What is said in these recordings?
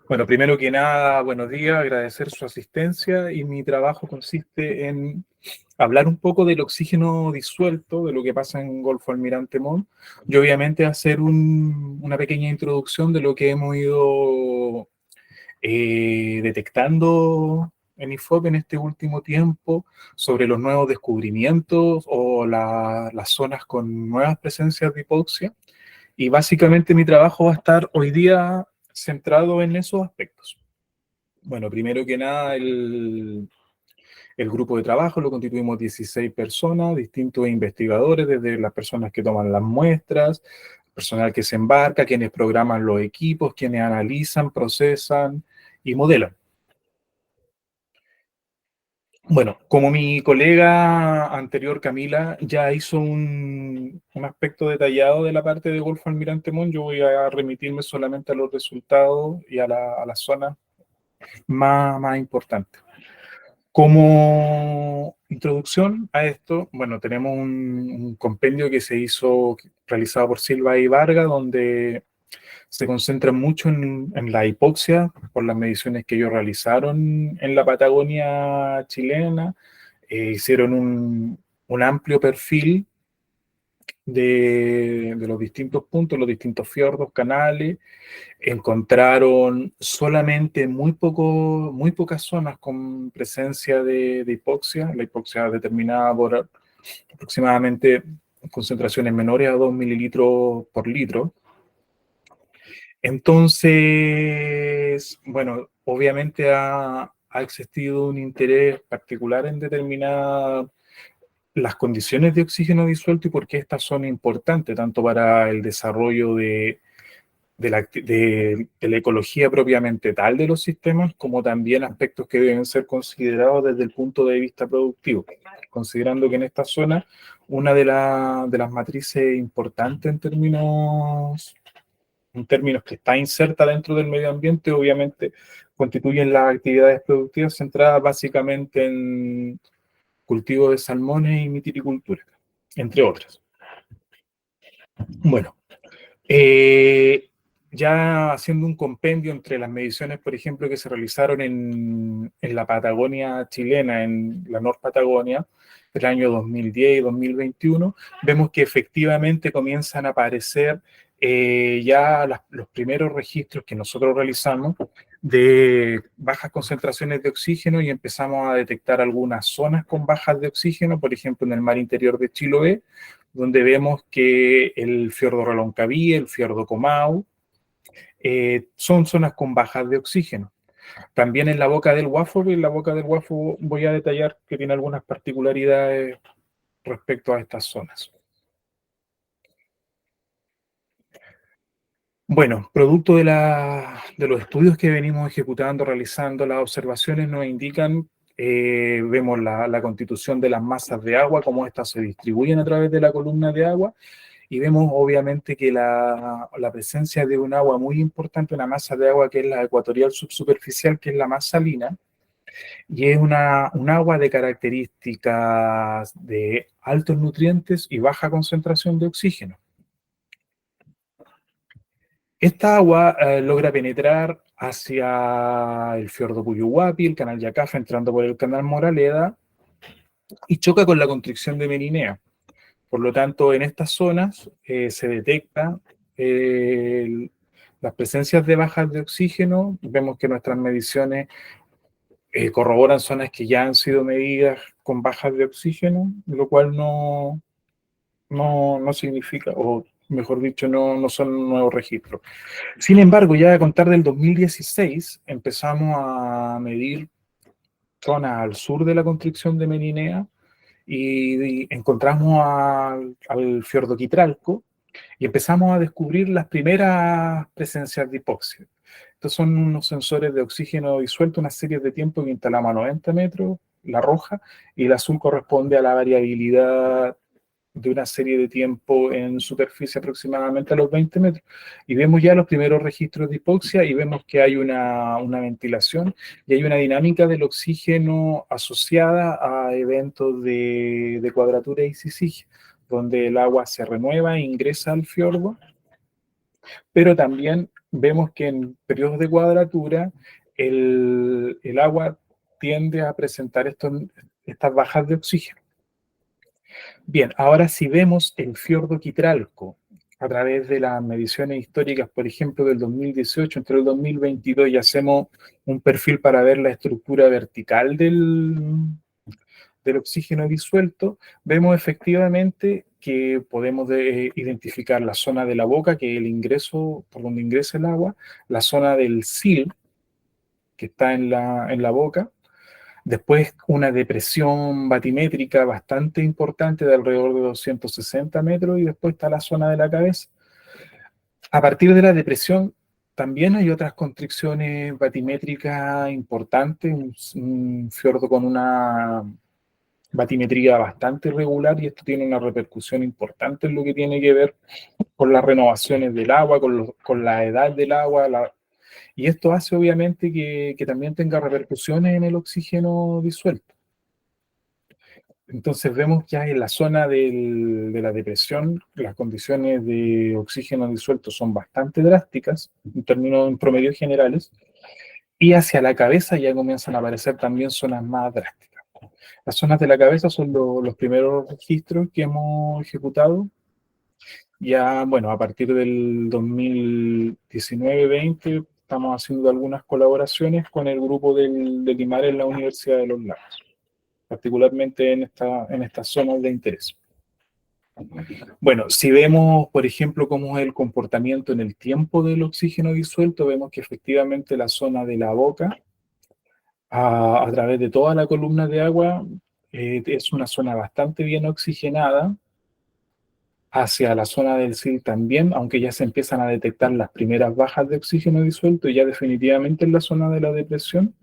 Bueno, primero que nada, buenos días, agradecer su asistencia y mi trabajo consiste en hablar un poco del oxígeno disuelto, de lo que pasa en Golfo Almirante Montt y obviamente hacer una pequeña introducción de lo que hemos ido detectando en IFOP en este último tiempo sobre los nuevos descubrimientos o las zonas con nuevas presencias de hipoxia. Y básicamente mi trabajo va a estar hoy día centrado en esos aspectos. Bueno, primero que nada, el grupo de trabajo lo constituimos 16 personas, distintos investigadores, desde las personas que toman las muestras, personal que se embarca, quienes programan los equipos, quienes analizan, procesan y modelan. Bueno, como mi colega anterior, Camila, ya hizo un aspecto detallado de la parte de Golfo Almirante Montt, yo voy a remitirme solamente a los resultados y a las zonas más importantes. Como introducción a esto, bueno, tenemos un compendio que se hizo, realizado por Silva y Varga, donde se concentra mucho en la hipoxia por las mediciones que ellos realizaron en la Patagonia chilena. Hicieron un amplio perfil de los distintos puntos, los distintos fiordos, canales. Encontraron solamente muy pocas zonas con presencia de hipoxia, la hipoxia determinada por aproximadamente concentraciones menores a 2 mililitros por litro. Entonces, bueno, obviamente ha existido un interés particular en determinar las condiciones de oxígeno disuelto y por qué estas son importantes, tanto para el desarrollo de la ecología propiamente tal de los sistemas, como también aspectos que deben ser considerados desde el punto de vista productivo, considerando que en esta zona una de las matrices importantes en términos que está inserta dentro del medio ambiente, obviamente constituyen las actividades productivas centradas básicamente en cultivo de salmones y mitilicultura, entre otras. Bueno, Eh, ya haciendo un compendio entre las mediciones, por ejemplo, que se realizaron en la Patagonia chilena, en la North Patagonia, del año 2010 y 2021, vemos que efectivamente comienzan a aparecer los primeros registros que nosotros realizamos de bajas concentraciones de oxígeno y empezamos a detectar algunas zonas con bajas de oxígeno, por ejemplo, en el mar interior de Chiloé, donde vemos que el fiordo Reloncaví, el fiordo Comau, son zonas con bajas de oxígeno. También en la boca del Guafo, voy a detallar que tiene algunas particularidades respecto a estas zonas. Bueno, producto de los estudios que venimos ejecutando, realizando, las observaciones nos indican, vemos la constitución de las masas de agua, cómo éstas se distribuyen a través de la columna de agua, y vemos obviamente que la presencia de un agua muy importante, una masa de agua que es la ecuatorial subsuperficial, que es la más salina, y es un agua de características de altos nutrientes y baja concentración de oxígeno. Esta agua logra penetrar hacia el fiordo Puyuhuapi, el canal Yacafa, entrando por el canal Moraleda, y choca con la constricción de Merinea. Por lo tanto, en estas zonas se detecta las presencias de bajas de oxígeno. Vemos que nuestras mediciones corroboran zonas que ya han sido medidas con bajas de oxígeno, lo cual no significa, o mejor dicho, no son nuevos registros. Sin embargo, ya a contar del 2016 empezamos a medir zonas al sur de la constricción de Merinea y encontramos al fiordo Quitralco y empezamos a descubrir las primeras presencias de hipoxia. Estos son unos sensores de oxígeno disuelto, una serie de tiempo que instalamos a 90 metros, la roja, y el azul corresponde a la variabilidad de una serie de tiempo en superficie aproximadamente a los 20 metros. Y vemos ya los primeros registros de hipoxia y vemos que hay una ventilación y hay una dinámica del oxígeno asociada a eventos de cuadratura y sisigia, donde el agua se renueva e ingresa al fiordo, pero también vemos que en periodos de cuadratura el agua tiende a presentar estas bajas de oxígeno. Bien, ahora si vemos el fiordo Quitralco a través de las mediciones históricas, por ejemplo, del 2018 entre el 2022 y hacemos un perfil para ver la estructura vertical del oxígeno disuelto, vemos efectivamente que podemos identificar la zona de la boca, que es el ingreso, por donde ingresa el agua, la zona del sil, que está en la boca, después una depresión batimétrica bastante importante de alrededor de 260 metros y después está la zona de la cabeza. A partir de la depresión también hay otras constricciones batimétricas importantes, un fiordo con una batimetría bastante irregular y esto tiene una repercusión importante en lo que tiene que ver con las renovaciones del agua, con la edad del agua, y esto hace obviamente que también tenga repercusiones en el oxígeno disuelto. Entonces vemos que en la zona de la depresión las condiciones de oxígeno disuelto son bastante drásticas, en promedio generales, y hacia la cabeza ya comienzan a aparecer también zonas más drásticas. Las zonas de la cabeza son los primeros registros que hemos ejecutado. Ya, bueno, a partir del 2019-20 estamos haciendo algunas colaboraciones con el grupo del IMAR en la Universidad de los Lagos, particularmente en estas zonas de interés. Bueno, si vemos, por ejemplo, cómo es el comportamiento en el tiempo del oxígeno disuelto, vemos que efectivamente la zona de la boca, a través de toda la columna de agua, es una zona bastante bien oxigenada. Hacia la zona del sil también, aunque ya se empiezan a detectar las primeras bajas de oxígeno disuelto, y ya definitivamente en la zona de la depresión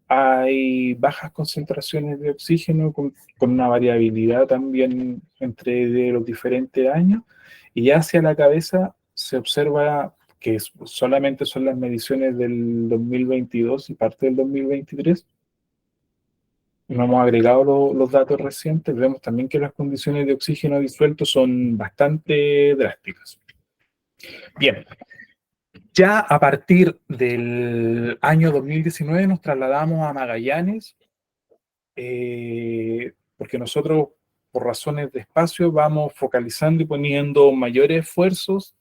hay bajas concentraciones de oxígeno con una variabilidad también entre de los diferentes años, y hacia la cabeza se observa que solamente son las mediciones del 2022 y parte del 2023. No hemos agregado los datos recientes, vemos también que las condiciones de oxígeno disuelto son bastante drásticas. Bien, ya a partir del año 2019 nos trasladamos a Magallanes, porque nosotros, por razones de espacio, vamos focalizando y poniendo mayores esfuerzos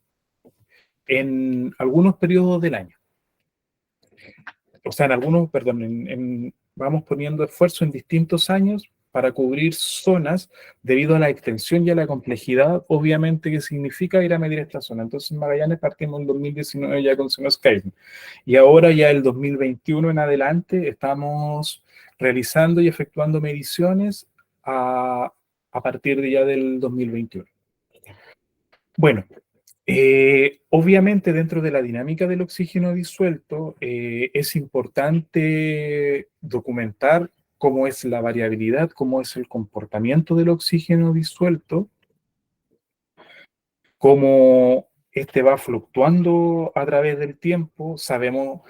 en algunos periodos del año. O sea, vamos poniendo esfuerzo en distintos años para cubrir zonas debido a la extensión y a la complejidad, obviamente, que significa ir a medir esta zona. Entonces, en Magallanes partimos en 2019 ya con Skype. Y ahora ya el 2021 en adelante estamos realizando y efectuando mediciones a partir de ya del 2021. Bueno, obviamente dentro de la dinámica del oxígeno disuelto es importante documentar cómo es la variabilidad, cómo es el comportamiento del oxígeno disuelto, cómo este va fluctuando a través del tiempo. Sabemos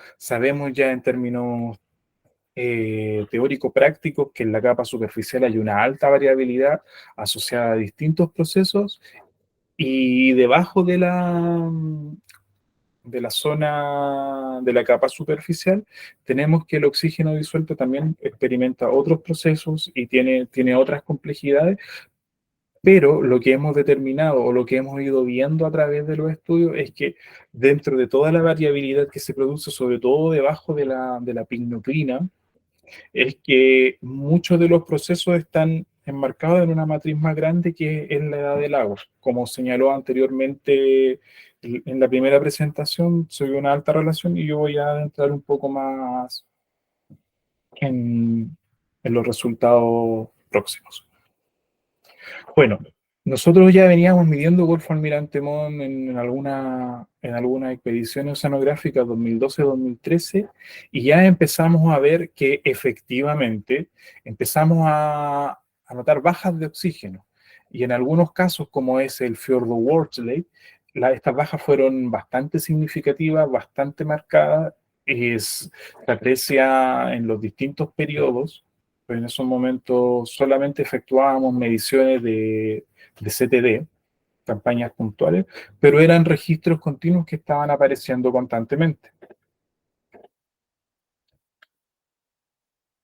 ya en términos teórico-prácticos que en la capa superficial hay una alta variabilidad asociada a distintos procesos, y debajo de la zona de la capa superficial, tenemos que el oxígeno disuelto también experimenta otros procesos y tiene otras complejidades, pero lo que hemos determinado o lo que hemos ido viendo a través de los estudios es que dentro de toda la variabilidad que se produce, sobre todo debajo de la pignocrina, es que muchos de los procesos están enmarcados en una matriz más grande que es la edad del agua. Como señaló anteriormente en la primera presentación, soy una alta relación y yo voy a entrar un poco más en los resultados próximos. Bueno, nosotros ya veníamos midiendo Golfo Almirante Montt en algunas expediciones oceanográficas 2012-2013, y ya empezamos a ver que efectivamente empezamos a notar bajas de oxígeno. Y en algunos casos, como es el fiordo Worsley, estas bajas fueron bastante significativas, bastante marcadas, se aprecia en los distintos periodos. Pero en esos momentos solamente efectuábamos mediciones de CTD, campañas puntuales, pero eran registros continuos que estaban apareciendo constantemente.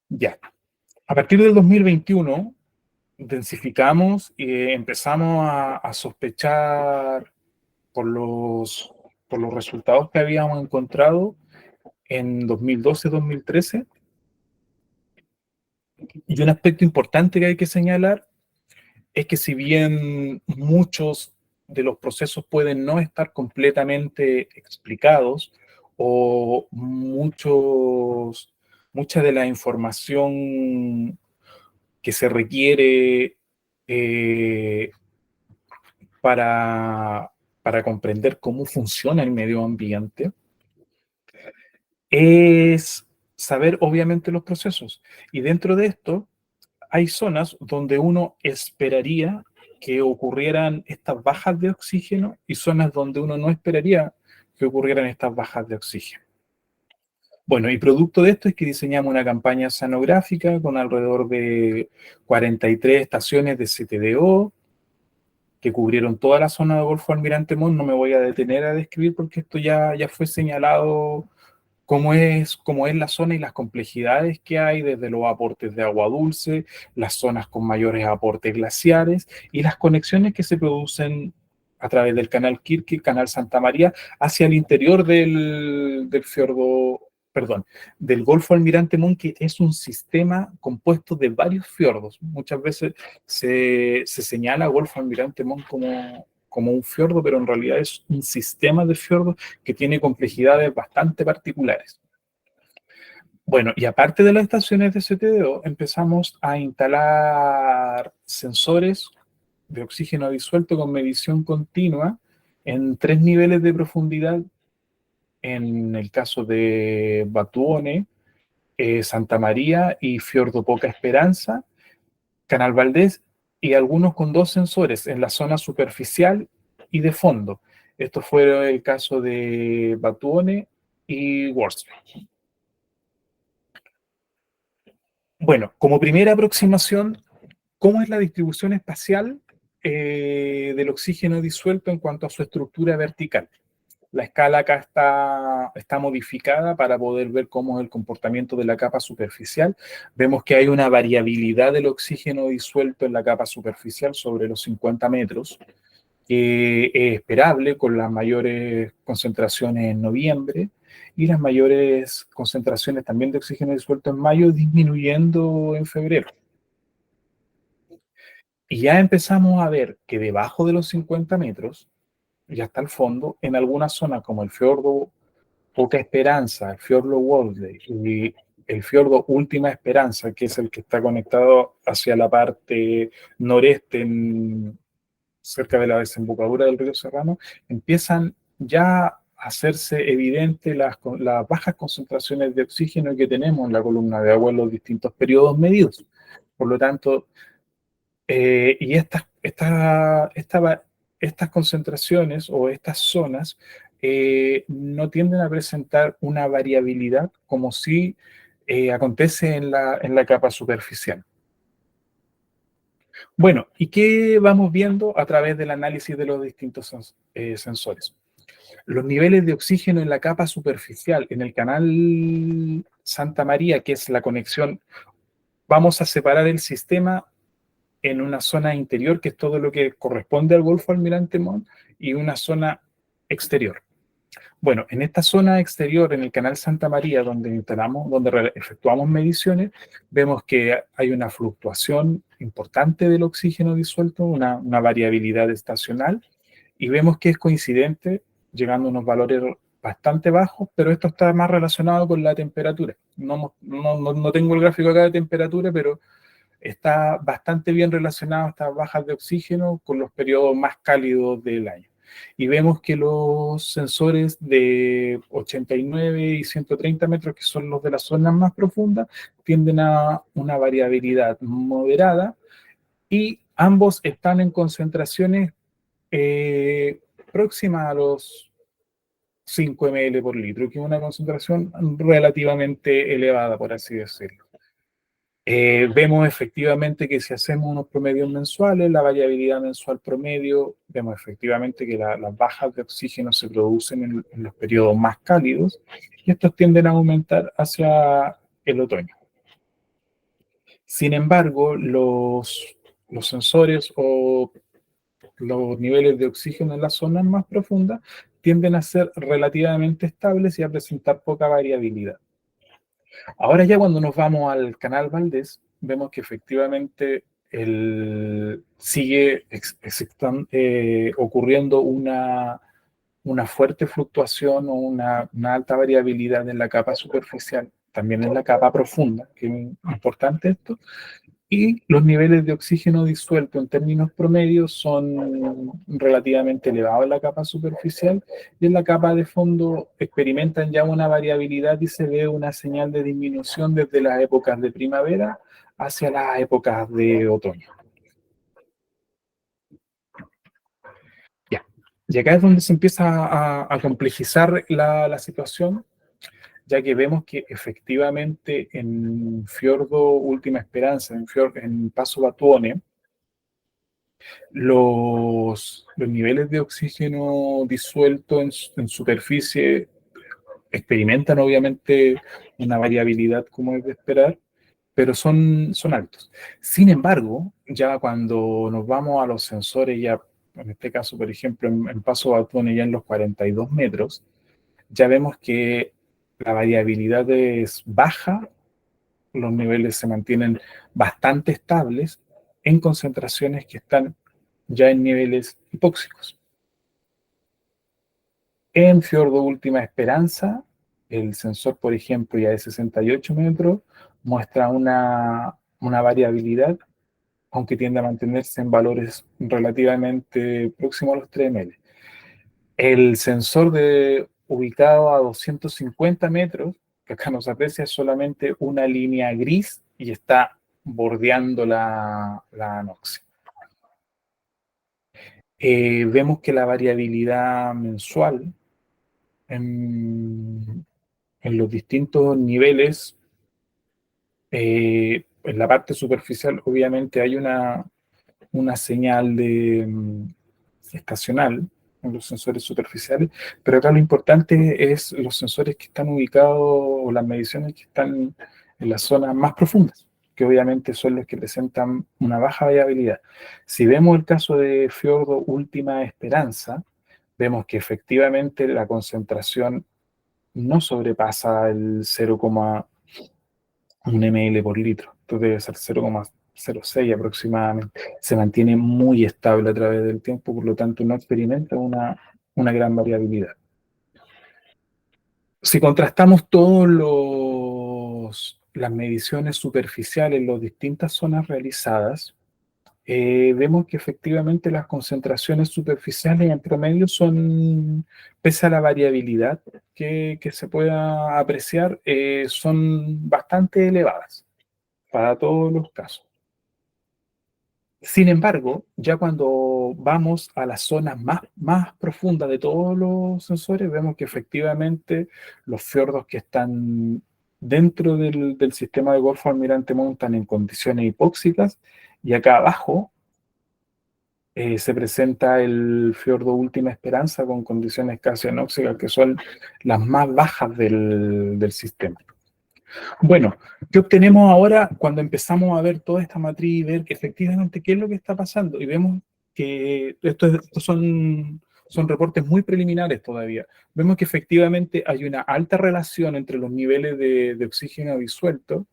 Ya. A partir del 2021, densificamos y empezamos a sospechar por por los resultados que habíamos encontrado en 2012-2013. Y un aspecto importante que hay que señalar es que si bien muchos de los procesos pueden no estar completamente explicados o mucha de la información que se requiere eh, para, para comprender cómo funciona el medio ambiente, es saber obviamente los procesos. Y dentro de esto hay zonas donde uno esperaría que ocurrieran estas bajas de oxígeno y zonas donde uno no esperaría que ocurrieran estas bajas de oxígeno. Bueno, y producto de esto es que diseñamos una campaña oceanográfica con alrededor de 43 estaciones de CTDO que cubrieron toda la zona de Golfo Almirante Montt. No me voy a detener a describir porque esto ya fue señalado cómo es la zona y las complejidades que hay desde los aportes de agua dulce, las zonas con mayores aportes glaciares y las conexiones que se producen a través del canal Kirk, canal Santa María, hacia el interior del fiordo, perdón, del Golfo Almirante Montt, que es un sistema compuesto de varios fiordos. Muchas veces se señala Golfo Almirante Montt como un fiordo, pero en realidad es un sistema de fiordos que tiene complejidades bastante particulares. Bueno, y aparte de las estaciones de CTDO, empezamos a instalar sensores de oxígeno disuelto con medición continua en 3 niveles de profundidad, en el caso de Batuone, Santa María y Fiordo Poca Esperanza, Canal Valdés, y algunos con 2 sensores en la zona superficial y de fondo. Esto fue el caso de Batuone y Worsley. Bueno, como primera aproximación, ¿cómo es la distribución espacial del oxígeno disuelto en cuanto a su estructura vertical? La escala acá está modificada para poder ver cómo es el comportamiento de la capa superficial. Vemos que hay una variabilidad del oxígeno disuelto en la capa superficial sobre los 50 metros, que es esperable con las mayores concentraciones en noviembre y las mayores concentraciones también de oxígeno disuelto en mayo, disminuyendo en febrero. Y ya empezamos a ver que debajo de los 50 metros, y hasta el fondo, en algunas zonas como el fiordo Poca Esperanza, el fiordo Wolseley y el fiordo Última Esperanza, que es el que está conectado hacia la parte noreste, cerca de la desembocadura del río Serrano, empiezan ya a hacerse evidentes las bajas concentraciones de oxígeno que tenemos en la columna de agua en los distintos periodos medidos. Por lo tanto, y estas concentraciones o estas zonas no tienden a presentar una variabilidad como si acontece en la capa superficial. Bueno, ¿y qué vamos viendo a través del análisis de los distintos sensores? Los niveles de oxígeno en la capa superficial, en el canal Santa María, que es la conexión, vamos a separar el sistema en una zona interior, que es todo lo que corresponde al Golfo Almirante Montt, y una zona exterior. Bueno, en esta zona exterior, en el canal Santa María, donde efectuamos mediciones, vemos que hay una fluctuación importante del oxígeno disuelto, una variabilidad estacional, y vemos que es coincidente, llegando a unos valores bastante bajos, pero esto está más relacionado con la temperatura. No tengo el gráfico acá de temperatura, pero está bastante bien relacionado estas bajas de oxígeno con los periodos más cálidos del año. Y vemos que los sensores de 89 y 130 metros, que son los de las zonas más profundas, tienden a una variabilidad moderada y ambos están en concentraciones próximas a los 5 ml por litro, que es una concentración relativamente elevada, por así decirlo. Vemos efectivamente que si hacemos unos promedios mensuales, la variabilidad mensual promedio, vemos efectivamente que las bajas de oxígeno se producen en los periodos más cálidos y estos tienden a aumentar hacia el otoño. Sin embargo, los sensores o los niveles de oxígeno en las zonas más profundas tienden a ser relativamente estables y a presentar poca variabilidad. Ahora ya cuando nos vamos al canal Valdés, vemos que efectivamente sigue ocurriendo una fuerte fluctuación o una alta variabilidad en la capa superficial, también en la capa profunda, que es importante esto, y los niveles de oxígeno disuelto en términos promedios son relativamente elevados en la capa superficial y en la capa de fondo experimentan ya una variabilidad y se ve una señal de disminución desde las épocas de primavera hacia las épocas de otoño. Ya. Y acá es donde se empieza a complejizar la situación, ya que vemos que efectivamente en Fiordo Última Esperanza, en Paso Batuone, los niveles de oxígeno disuelto en superficie experimentan obviamente una variabilidad como es de esperar, pero son altos. Sin embargo, ya cuando nos vamos a los sensores, ya en este caso, por ejemplo, en Paso Batuone, ya en los 42 metros, ya vemos que la variabilidad es baja, los niveles se mantienen bastante estables en concentraciones que están ya en niveles hipóxicos. En Fiordo Última Esperanza, el sensor, por ejemplo, ya de 68 metros, muestra una variabilidad, aunque tiende a mantenerse en valores relativamente próximos a los 3 ml. El sensor ubicado a 250 metros, que acá nos aprecia, es solamente una línea gris y está bordeando la anoxia. Vemos que la variabilidad mensual en los distintos niveles, en la parte superficial obviamente hay una señal estacional en los sensores superficiales, pero acá lo importante es los sensores que están ubicados o las mediciones que están en las zonas más profundas, que obviamente son los que presentan una baja variabilidad. Si vemos el caso de Fiordo Última Esperanza, vemos que efectivamente la concentración no sobrepasa el 0,1 ml por litro. Esto debe ser 0,06 aproximadamente. Se mantiene muy estable a través del tiempo, por lo tanto no experimenta una gran variabilidad. Si contrastamos las mediciones superficiales en las distintas zonas realizadas, vemos que efectivamente las concentraciones superficiales en promedio son, pese a la variabilidad que se pueda apreciar, son bastante elevadas para todos los casos. Sin embargo, ya cuando vamos a las zonas más profundas de todos los sensores, vemos que efectivamente los fiordos que están dentro del sistema de Golfo Almirante Montt están en condiciones hipóxicas, y acá abajo se presenta el fiordo Última Esperanza con condiciones casi anóxicas, que son las más bajas del sistema. Bueno, ¿qué obtenemos ahora cuando empezamos a ver toda esta matriz y ver que efectivamente qué es lo que está pasando? Y vemos que estos son reportes muy preliminares todavía. Vemos que efectivamente hay una alta relación entre los niveles de oxígeno disuelto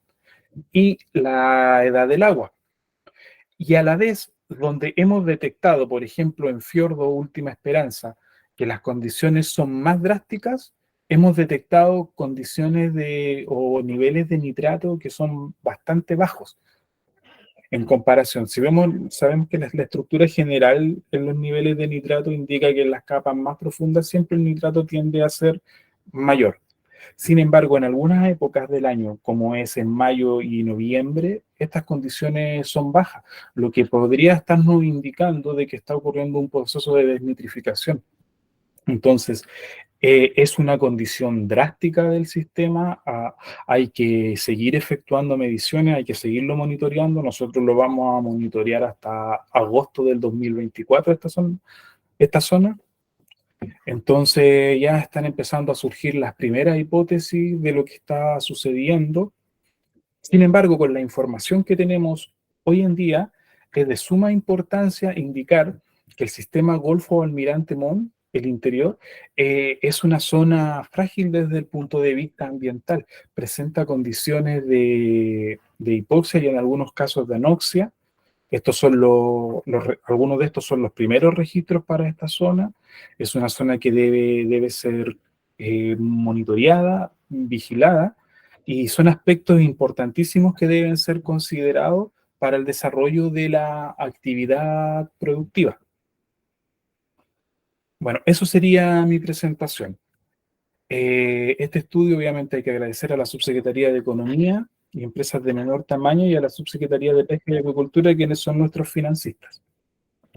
y la edad del agua. Y a la vez, donde hemos detectado, por ejemplo, en Fiordo Última Esperanza, que las condiciones son más drásticas, hemos detectado condiciones o niveles de nitrato que son bastante bajos en comparación. Si sabemos que la estructura general en los niveles de nitrato indica que en las capas más profundas siempre el nitrato tiende a ser mayor. Sin embargo, en algunas épocas del año, como es en mayo y noviembre, estas condiciones son bajas, lo que podría estarnos indicando de que está ocurriendo un proceso de desnitrificación. Entonces, Es una condición drástica del sistema, hay que seguir efectuando mediciones, hay que seguirlo monitoreando. Nosotros lo vamos a monitorear hasta agosto del 2024, esta zona. Entonces ya están empezando a surgir las primeras hipótesis de lo que está sucediendo. Sin embargo, con la información que tenemos hoy en día, es de suma importancia indicar que el sistema Golfo Almirante Montt, el interior, es una zona frágil desde el punto de vista ambiental. Presenta condiciones de hipoxia y en algunos casos de anoxia. Estos son algunos de estos son los primeros registros para esta zona. Es una zona que debe ser monitoreada, vigilada, y son aspectos importantísimos que deben ser considerados para el desarrollo de la actividad productiva. Bueno, eso sería mi presentación. Este estudio, obviamente, hay que agradecer a la Subsecretaría de Economía y Empresas de Menor Tamaño y a la Subsecretaría de Pesca y Acuicultura, quienes son nuestros financistas.